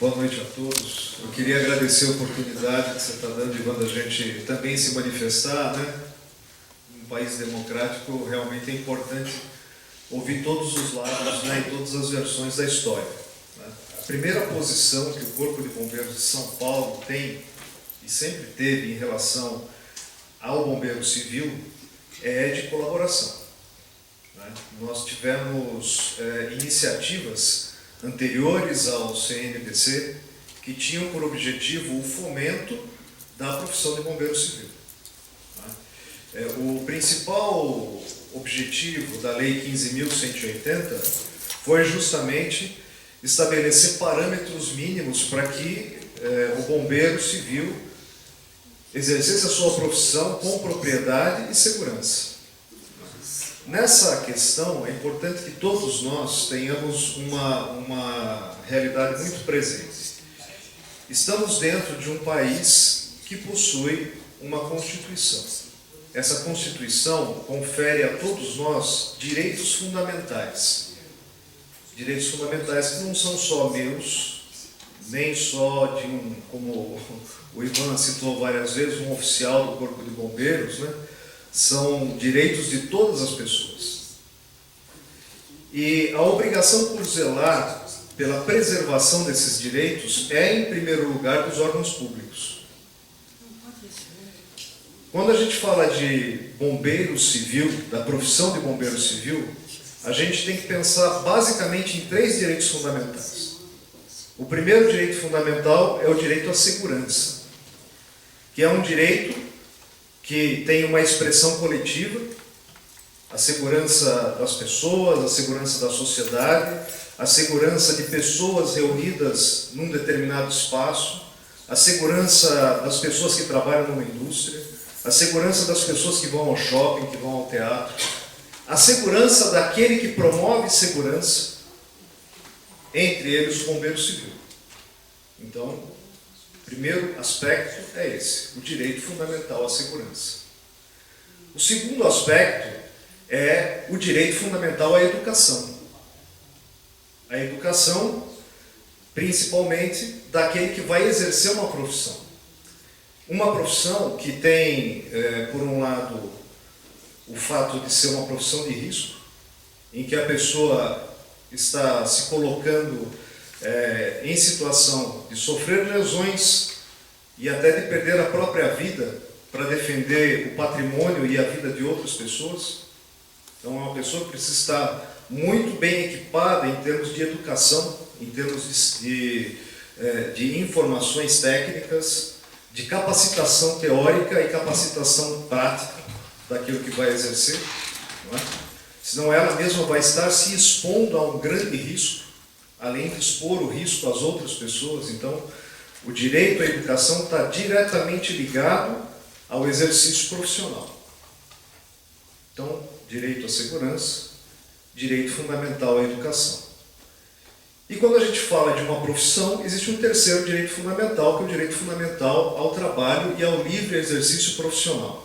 Boa noite a todos. Eu queria agradecer a oportunidade que você está dando, Ivan, da gente também se manifestar, né? Um país democrático realmente é importante ouvir todos os lados, né, e todas as versões da história, né? A primeira posição que o Corpo de Bombeiros de São Paulo tem e sempre teve em relação ao bombeiro civil é de colaboração, né? Nós tivemos iniciativas anteriores ao CNBC que tinham por objetivo o fomento da profissão de bombeiro civil, né? O principal objetivo da Lei 15.180 foi justamente estabelecer parâmetros mínimos para que o bombeiro civil exercesse a sua profissão com propriedade e segurança. Nessa questão, é importante que todos nós tenhamos uma realidade muito presente. Estamos dentro de um país que possui uma Constituição. Essa Constituição confere a todos nós direitos fundamentais. Direitos fundamentais que não são só meus, nem só de como o Ivan citou várias vezes, um oficial do Corpo de Bombeiros, né? São direitos de todas as pessoas. E a obrigação por zelar pela preservação desses direitos é, em primeiro lugar, dos órgãos públicos. Quando a gente fala de bombeiro civil, da profissão de bombeiro civil, a gente tem que pensar basicamente em 3 direitos fundamentais. O primeiro direito fundamental é o direito à segurança, que é um direito que tem uma expressão coletiva, a segurança das pessoas, a segurança da sociedade, a segurança de pessoas reunidas num determinado espaço, a segurança das pessoas que trabalham numa indústria, a segurança das pessoas que vão ao shopping, que vão ao teatro, a segurança daquele que promove segurança, entre eles o bombeiro civil. Então, o primeiro aspecto é esse, o direito fundamental à segurança. O segundo aspecto é o direito fundamental à educação. A educação, principalmente, daquele que vai exercer uma profissão. Uma profissão que tem, por um lado, o fato de ser uma profissão de risco, em que a pessoa está se colocando em situação de sofrer lesões e até de perder a própria vida para defender o patrimônio e a vida de outras pessoas. Então é uma pessoa que precisa estar muito bem equipada em termos de educação, em termos de informações técnicas, de capacitação teórica e capacitação prática daquilo que vai exercer, não é? Senão ela mesma vai estar se expondo a um grande risco, além de expor o risco às outras pessoas. Então, o direito à educação está diretamente ligado ao exercício profissional. Então, direito à segurança, direito fundamental à educação. E quando a gente fala de uma profissão, existe um terceiro direito fundamental, que é o direito fundamental ao trabalho e ao livre exercício profissional.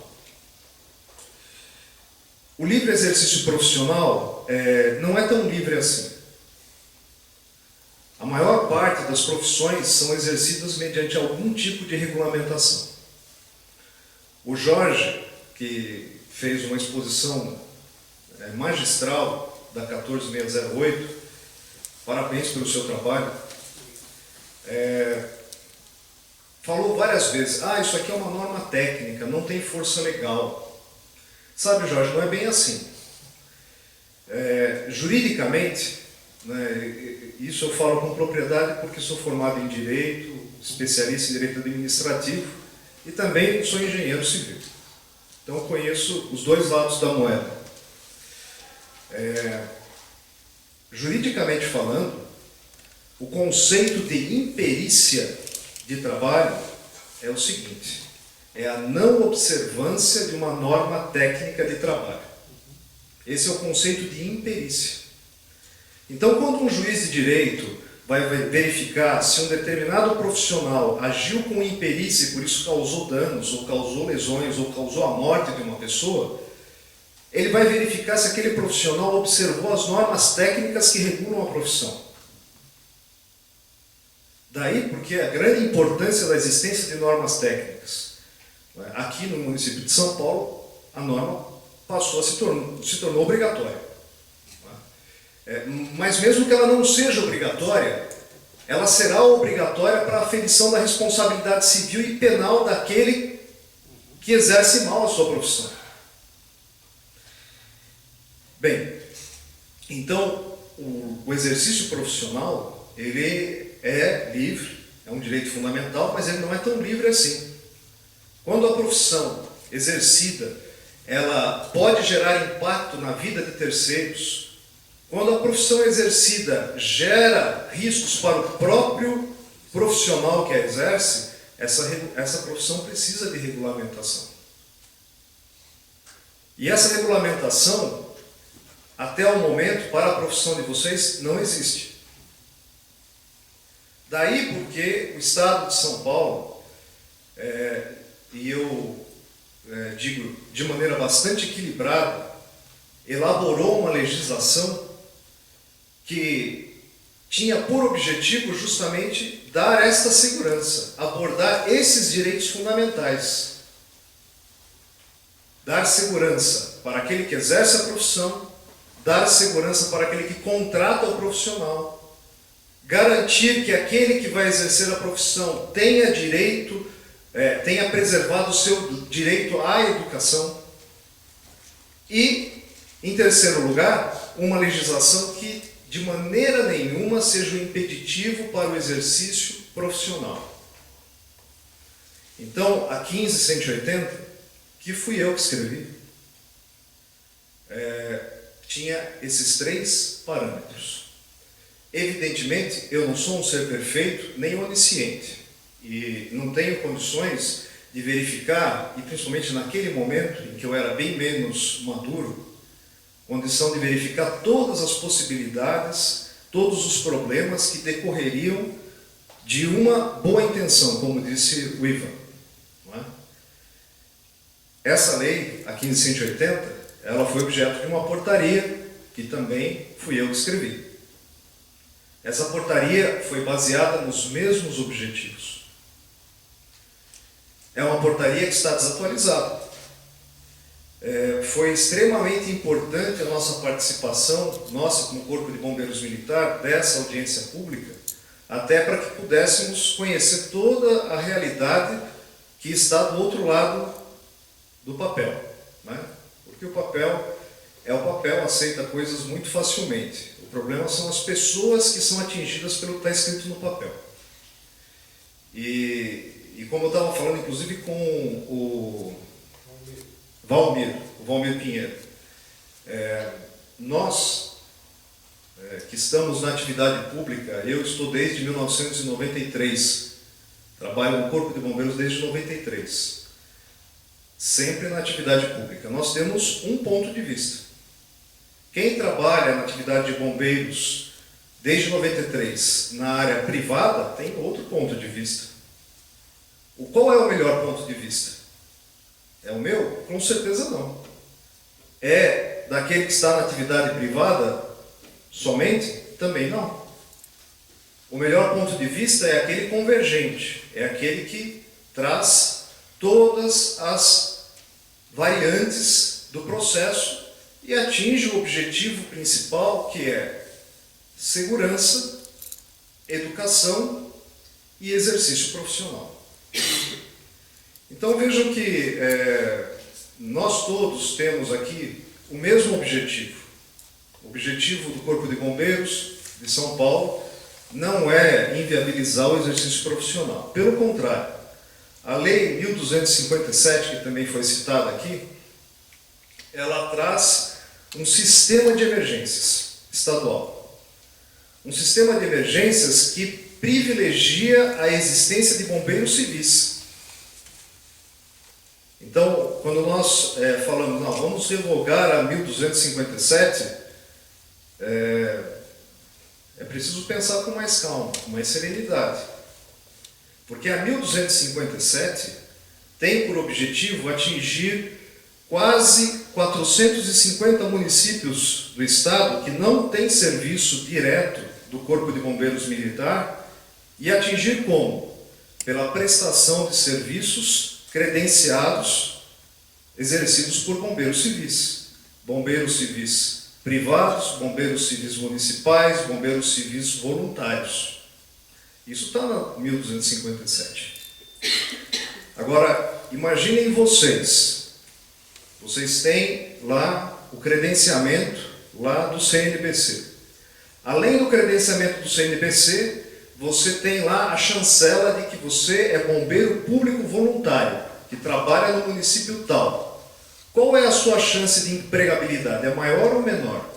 O livre exercício profissional não é tão livre assim. A maior parte das profissões são exercidas mediante algum tipo de regulamentação. O Jorge, que fez uma exposição magistral da 14608, parabéns pelo seu trabalho, falou várias vezes, isso aqui é uma norma técnica, não tem força legal. Sabe, Jorge, não é bem assim. Juridicamente, né, isso eu falo com propriedade porque sou formado em Direito, especialista em Direito Administrativo e também sou engenheiro civil. Então eu conheço os dois lados da moeda. Juridicamente falando, o conceito de imperícia de trabalho é o seguinte: é a não observância de uma norma técnica de trabalho. Esse é o conceito de imperícia. Então, quando um juiz de direito vai verificar se um determinado profissional agiu com imperícia e por isso causou danos, ou causou lesões, ou causou a morte de uma pessoa, ele vai verificar se aquele profissional observou as normas técnicas que regulam a profissão. Daí porque a grande importância da existência de normas técnicas. Aqui no município de São Paulo, a norma passou a se tornou obrigatória. Mas mesmo que ela não seja obrigatória, ela será obrigatória para a aferição da responsabilidade civil e penal daquele que exerce mal a sua profissão. Bem, então o exercício profissional, ele é livre, é um direito fundamental, mas ele não é tão livre assim. Quando a profissão exercida, ela pode gerar impacto na vida de terceiros, quando a profissão exercida gera riscos para o próprio profissional que a exerce, essa profissão precisa de regulamentação. E essa regulamentação, até o momento, para a profissão de vocês, não existe. Daí porque o Estado de São Paulo, e eu digo de maneira bastante equilibrada, elaborou uma legislação que tinha por objetivo justamente dar esta segurança, abordar esses direitos fundamentais. Dar segurança para aquele que exerce a profissão, dar segurança para aquele que contrata o profissional, garantir que aquele que vai exercer a profissão tenha direito, tenha preservado o seu direito à educação e, em terceiro lugar, uma legislação que de maneira nenhuma seja um impeditivo para o exercício profissional. Então, a 15180, que fui eu que escrevi, tinha esses 3 parâmetros. Evidentemente, eu não sou um ser perfeito nem onisciente e não tenho condições de verificar, e principalmente naquele momento em que eu era bem menos maduro, condição de verificar todas as possibilidades, todos os problemas que decorreriam de uma boa intenção, como disse o Ivan. Não é? Essa lei, a 15180, ela foi objeto de uma portaria que também fui eu que escrevi. Essa portaria foi baseada nos mesmos objetivos. É uma portaria que está desatualizada. Foi extremamente importante a nossa participação, nossa como Corpo de Bombeiros Militar, dessa audiência pública, até para que pudéssemos conhecer toda a realidade que está do outro lado do papel, né? Porque o papel aceita coisas muito facilmente. O problema são as pessoas que são atingidas pelo que está escrito no papel. E como eu estava falando, inclusive, com o Valmir Pinheiro, nós que estamos na atividade pública, eu estou desde 1993, trabalho no Corpo de Bombeiros desde 93, sempre na atividade pública. Nós temos um ponto de vista. Quem trabalha na atividade de bombeiros desde 93 na área privada tem outro ponto de vista. Qual é o melhor ponto de vista? É o meu? Com certeza não. É daquele que está na atividade privada somente? Também não. O melhor ponto de vista é aquele convergente, é aquele que traz todas as variantes do processo e atinge o objetivo principal, que é segurança, educação e exercício profissional. Então vejam que nós todos temos aqui o mesmo objetivo. O objetivo do Corpo de Bombeiros de São Paulo não é inviabilizar o exercício profissional. Pelo contrário, a Lei 1257, que também foi citada aqui, ela traz um sistema de emergências estadual. Um sistema de emergências que privilegia a existência de bombeiros civis. Então, quando nós falamos, não, vamos revogar a 1257, é preciso pensar com mais calma, com mais serenidade. Porque a 1257 tem por objetivo atingir quase 450 municípios do estado que não têm serviço direto do Corpo de Bombeiros Militar E atingir como? Pela prestação de serviços credenciados exercidos por bombeiros civis. Bombeiros civis privados, bombeiros civis municipais, bombeiros civis voluntários. Isso está na 1257. Agora, imaginem vocês. Vocês têm lá o credenciamento lá do CNPC. Além do credenciamento do CNPC, você tem lá a chancela de que você é bombeiro público voluntário, que trabalha no município tal. Qual é a sua chance de empregabilidade? É maior ou menor?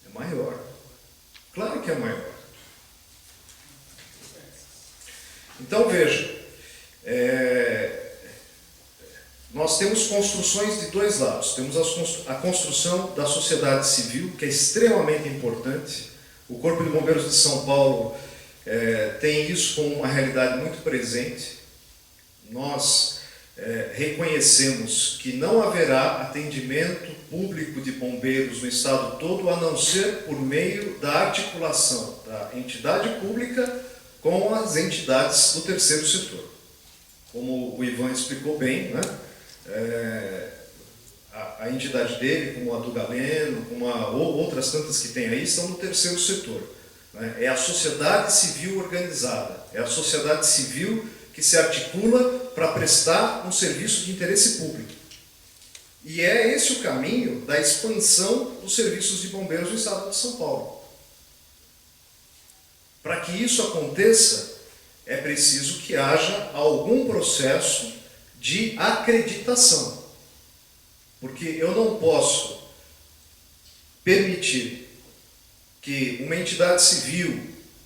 É maior. Claro que é maior. Então veja, nós temos construções de dois lados. Temos a construção da sociedade civil, que é extremamente importante. O Corpo de Bombeiros de São Paulo tem isso como uma realidade muito presente. Nós reconhecemos que não haverá atendimento público de bombeiros no estado todo, a não ser por meio da articulação da entidade pública com as entidades do terceiro setor. Como o Ivan explicou bem, né? A entidade dele, como a do Galeno, como outras tantas que tem aí, estão no terceiro setor. Né? É a sociedade civil organizada, é a sociedade civil que se articula para prestar um serviço de interesse público. E é esse o caminho da expansão dos serviços de bombeiros no estado de São Paulo. Para que isso aconteça, é preciso que haja algum processo de acreditação. Porque eu não posso permitir que uma entidade civil,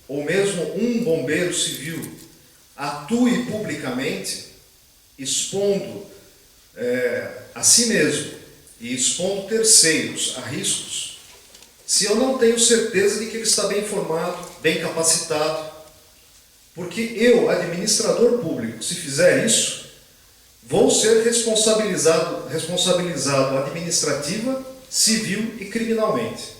ou mesmo um bombeiro civil, atue publicamente, expondo a si mesmo e expondo terceiros a riscos, se eu não tenho certeza de que ele está bem informado, bem capacitado. Porque eu, administrador público, se fizer isso, vou ser responsabilizado administrativa, civil e criminalmente.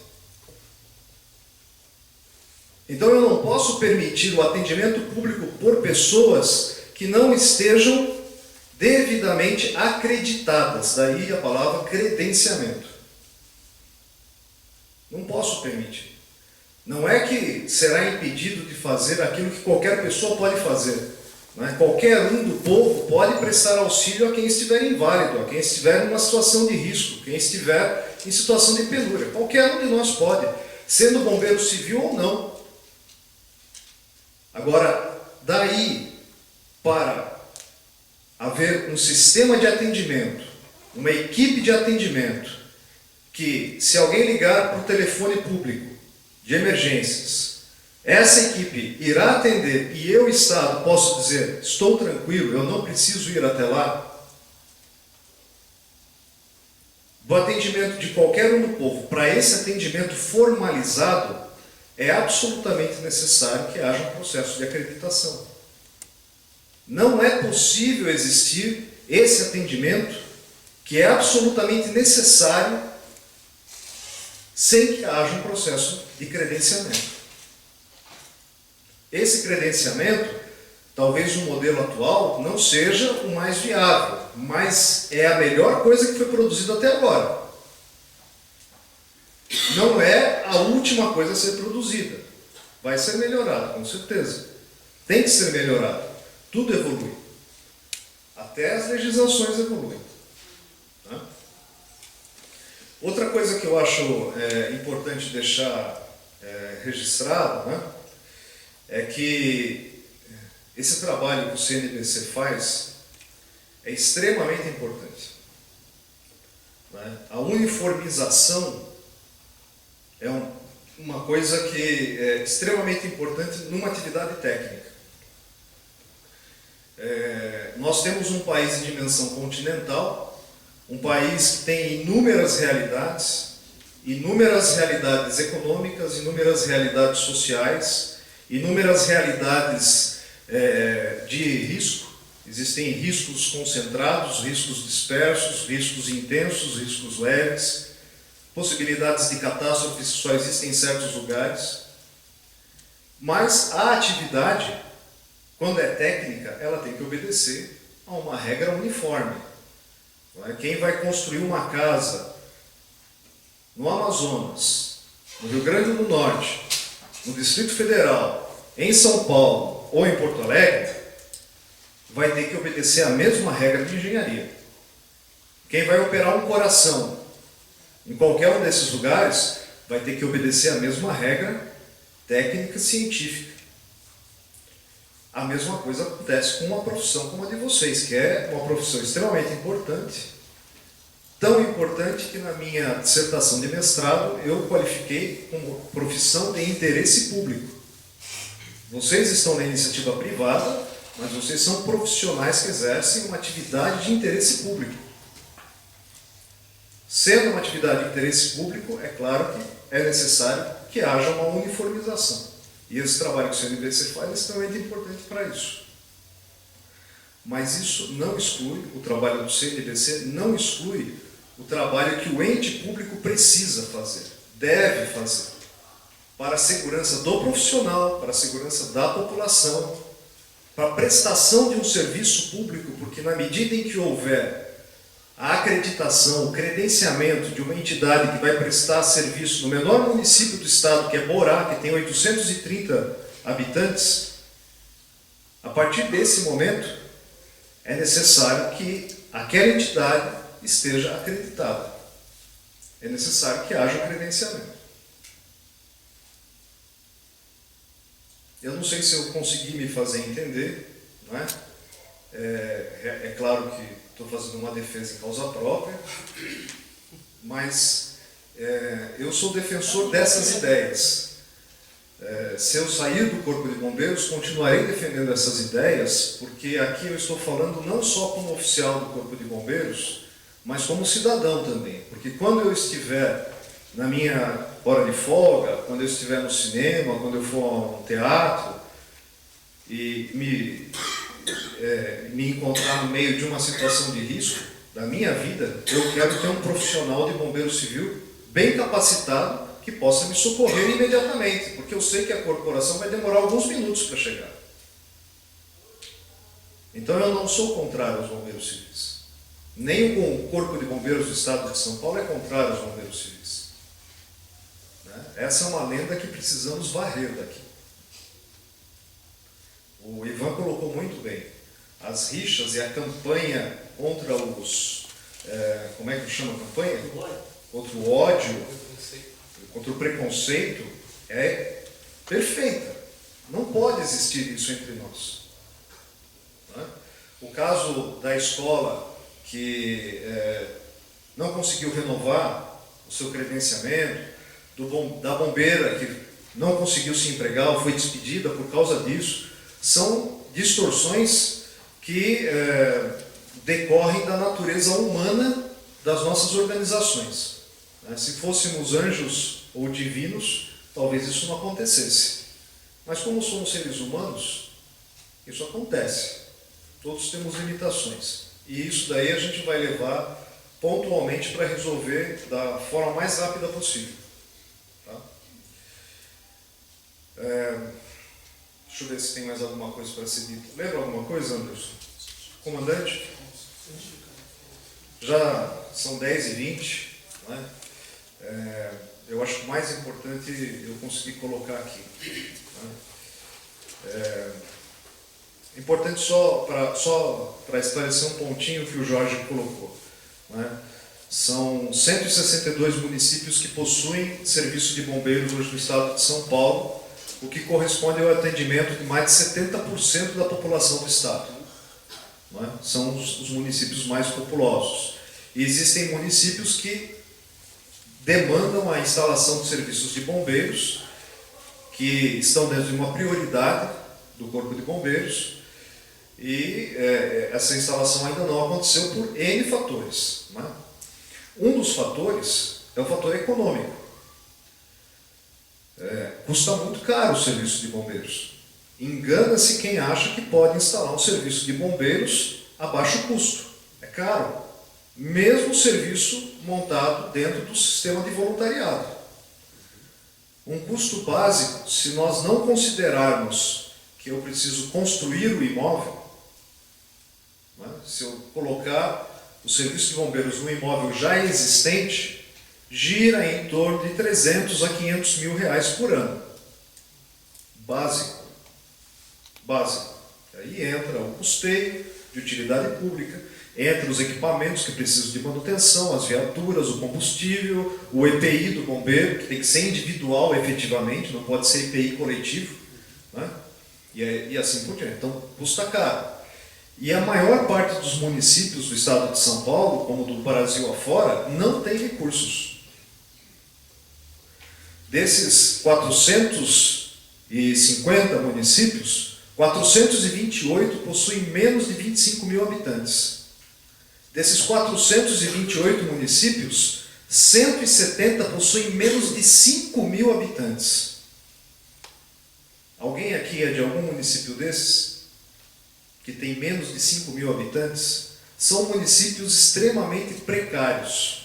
Então eu não posso permitir o atendimento público por pessoas que não estejam devidamente acreditadas, daí a palavra credenciamento. Não posso permitir. Não é que será impedido de fazer aquilo que qualquer pessoa pode fazer. Né? Qualquer um do povo pode prestar auxílio a quem estiver inválido, a quem estiver em uma situação de risco, quem estiver em situação de penúria. Qualquer um de nós pode, sendo bombeiro civil ou não. Agora, daí para haver um sistema de atendimento, uma equipe de atendimento, que se alguém ligar para o telefone público de emergências, essa equipe irá atender e eu, Estado, posso dizer, estou tranquilo, eu não preciso ir até lá. Do atendimento de qualquer um do povo para esse atendimento formalizado, é absolutamente necessário que haja um processo de acreditação. Não é possível existir esse atendimento, que é absolutamente necessário, sem que haja um processo de credenciamento. Esse credenciamento, talvez no modelo atual, não seja o mais viável, mas é a melhor coisa que foi produzida até agora. Não é a última coisa a ser produzida. Vai ser melhorada, com certeza. Tem que ser melhorada. Tudo evolui. Até as legislações evoluem. Tá? Outra coisa que eu acho importante deixar registrado, né, é que esse trabalho que o CNPC faz é extremamente importante. Né? A uniformização é uma coisa que é extremamente importante numa atividade técnica. Nós temos um país de dimensão continental, um país que tem inúmeras realidades econômicas, inúmeras realidades sociais, inúmeras realidades de risco. Existem riscos concentrados, riscos dispersos, riscos intensos, riscos leves, possibilidades de catástrofes que só existem em certos lugares. Mas a atividade, quando é técnica, ela tem que obedecer a uma regra uniforme. Quem vai construir uma casa no Amazonas, no Rio Grande do Norte, no Distrito Federal, em São Paulo ou em Porto Alegre, vai ter que obedecer a mesma regra de engenharia. Quem vai operar um coração em qualquer um desses lugares vai ter que obedecer a mesma regra técnica científica. A mesma coisa acontece com uma profissão como a de vocês, que é uma profissão extremamente importante, tão importante que na minha dissertação de mestrado eu qualifiquei como profissão de interesse público. Vocês estão na iniciativa privada, mas vocês são profissionais que exercem uma atividade de interesse público. Sendo uma atividade de interesse público, é claro que é necessário que haja uma uniformização. E esse trabalho que o CNBC faz é extremamente importante para isso. Mas isso não exclui, o trabalho do CNBC não exclui o trabalho que o ente público precisa fazer, deve fazer, para a segurança do profissional, para a segurança da população, para a prestação de um serviço público, porque na medida em que houver a acreditação, o credenciamento de uma entidade que vai prestar serviço no menor município do estado, que é Borá, que tem 830 habitantes, a partir desse momento é necessário que aquela entidade esteja acreditada. É necessário que haja o credenciamento. Eu não sei se eu consegui me fazer entender, não é? É claro que estou fazendo uma defesa em causa própria, mas eu sou defensor dessas ideias. Se eu sair do Corpo de Bombeiros, continuarei defendendo essas ideias, porque aqui eu estou falando não só como oficial do Corpo de Bombeiros, mas como cidadão também. Porque quando eu estiver na minha hora de folga, quando eu estiver no cinema, quando eu for a um teatro e me encontrar no meio de uma situação de risco da minha vida, eu quero ter um profissional de bombeiro civil bem capacitado que possa me socorrer imediatamente, porque eu sei que a corporação vai demorar alguns minutos para chegar. Então eu não sou contrário aos bombeiros civis. Nem o Corpo de Bombeiros do Estado de São Paulo é contrário aos bombeiros civis. Essa é uma lenda que precisamos varrer daqui. O Ivan colocou muito bem. As rixas e a campanha contra os... como é que chama a campanha? Contra o ódio, contra o preconceito, é perfeita. Não pode existir isso entre nós. O caso da escola que não conseguiu renovar o seu credenciamento, da bombeira que não conseguiu se empregar ou foi despedida por causa disso, são distorções que decorrem da natureza humana das nossas organizações. Se fôssemos anjos ou divinos, talvez isso não acontecesse. Mas como somos seres humanos, isso acontece. Todos temos limitações. E isso daí a gente vai levar pontualmente para resolver da forma mais rápida possível. Tá? Deixa eu ver se tem mais alguma coisa para ser dita. Lembra alguma coisa, Anderson? Comandante? Já são 10h20, né? Eu acho que o mais importante eu consegui colocar aqui. Né? Importante só para esclarecer um pontinho que o Jorge colocou. Né? São 162 municípios que possuem serviço de bombeiros hoje no estado de São Paulo, o que corresponde ao atendimento de mais de 70% da população do estado. Né? São os municípios mais populosos. E existem municípios que demandam a instalação de serviços de bombeiros, que estão dentro de uma prioridade do Corpo de Bombeiros, e essa instalação ainda não aconteceu por N fatores. Né? Um dos fatores é o fator econômico. Custa muito caro o serviço de bombeiros. Engana-se quem acha que pode instalar um serviço de bombeiros a baixo custo. É caro. Mesmo o serviço montado dentro do sistema de voluntariado. Um custo básico, se nós não considerarmos que eu preciso construir o imóvel, né? Se eu colocar o serviço de bombeiros no imóvel já existente, gira em torno de 300 a 500 mil reais por ano. Básico. Básico. Aí entra o custeio de utilidade pública, entra os equipamentos que precisam de manutenção, as viaturas, o combustível, o EPI do bombeiro, que tem que ser individual efetivamente, não pode ser EPI coletivo, né? E assim por diante. Então, custa caro. E a maior parte dos municípios do estado de São Paulo, como do Brasil afora, não tem recursos. Desses 450 municípios, 428 possuem menos de 25 mil habitantes. Desses 428 municípios, 170 possuem menos de 5 mil habitantes. Alguém aqui é de algum município desses? Que tem menos de 5 mil habitantes? São municípios extremamente precários.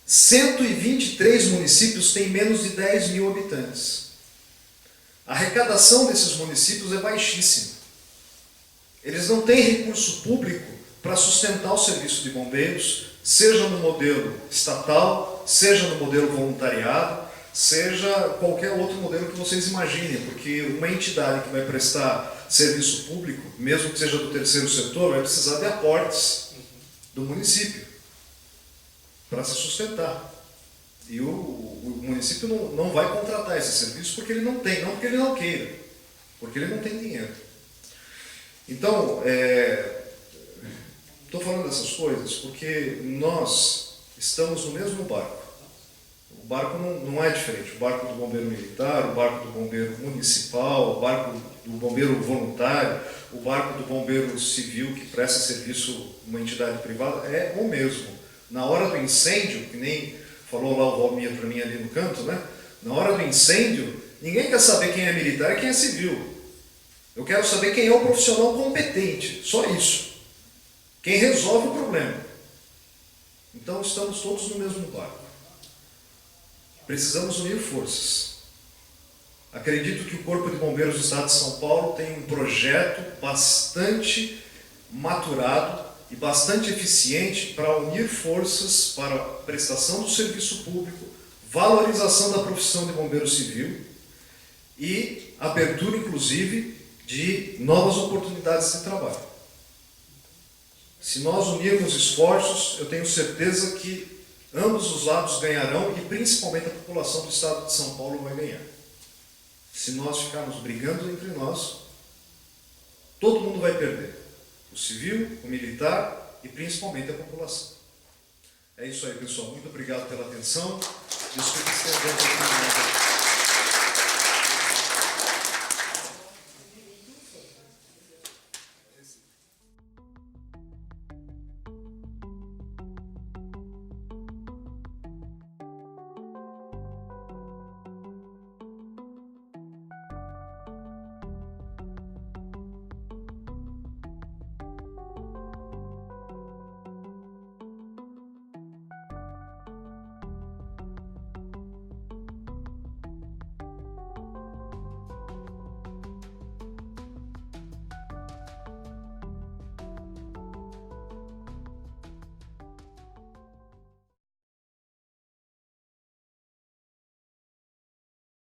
123 municípios têm menos de 10 mil habitantes. A arrecadação desses municípios é baixíssima. Eles não têm recurso público para sustentar o serviço de bombeiros, seja no modelo estatal, seja no modelo voluntariado, seja qualquer outro modelo que vocês imaginem, porque uma entidade que vai prestar serviço público, mesmo que seja do terceiro setor, vai precisar de aportes do município para se sustentar. E o município não vai contratar esse serviço porque ele não tem, não porque ele não queira, porque ele não tem dinheiro. Então, estou falando dessas coisas porque nós estamos no mesmo barco. O barco não é diferente. O barco do bombeiro militar, o barco do bombeiro municipal, o barco do bombeiro voluntário, o barco do bombeiro civil que presta serviço numa entidade privada é o mesmo. Na hora do incêndio, que nem falou lá o Valmir para mim ali no canto, né? Na hora do incêndio, ninguém quer saber quem é militar e quem é civil. Eu quero saber quem é o profissional competente, só isso. Quem resolve o problema. Então estamos todos no mesmo barco. Precisamos unir forças. Acredito que o Corpo de Bombeiros do Estado de São Paulo tem um projeto bastante maturado e bastante eficiente para unir forças para a prestação do serviço público, valorização da profissão de bombeiro civil e abertura, inclusive, de novas oportunidades de trabalho. Se nós unirmos esforços, eu tenho certeza que ambos os lados ganharão e principalmente a população do estado de São Paulo vai ganhar. Se nós ficarmos brigando entre nós, todo mundo vai perder. O civil, o militar e principalmente a população. É isso aí, pessoal. Muito obrigado pela atenção. Desculpe estender um pouquinho mais.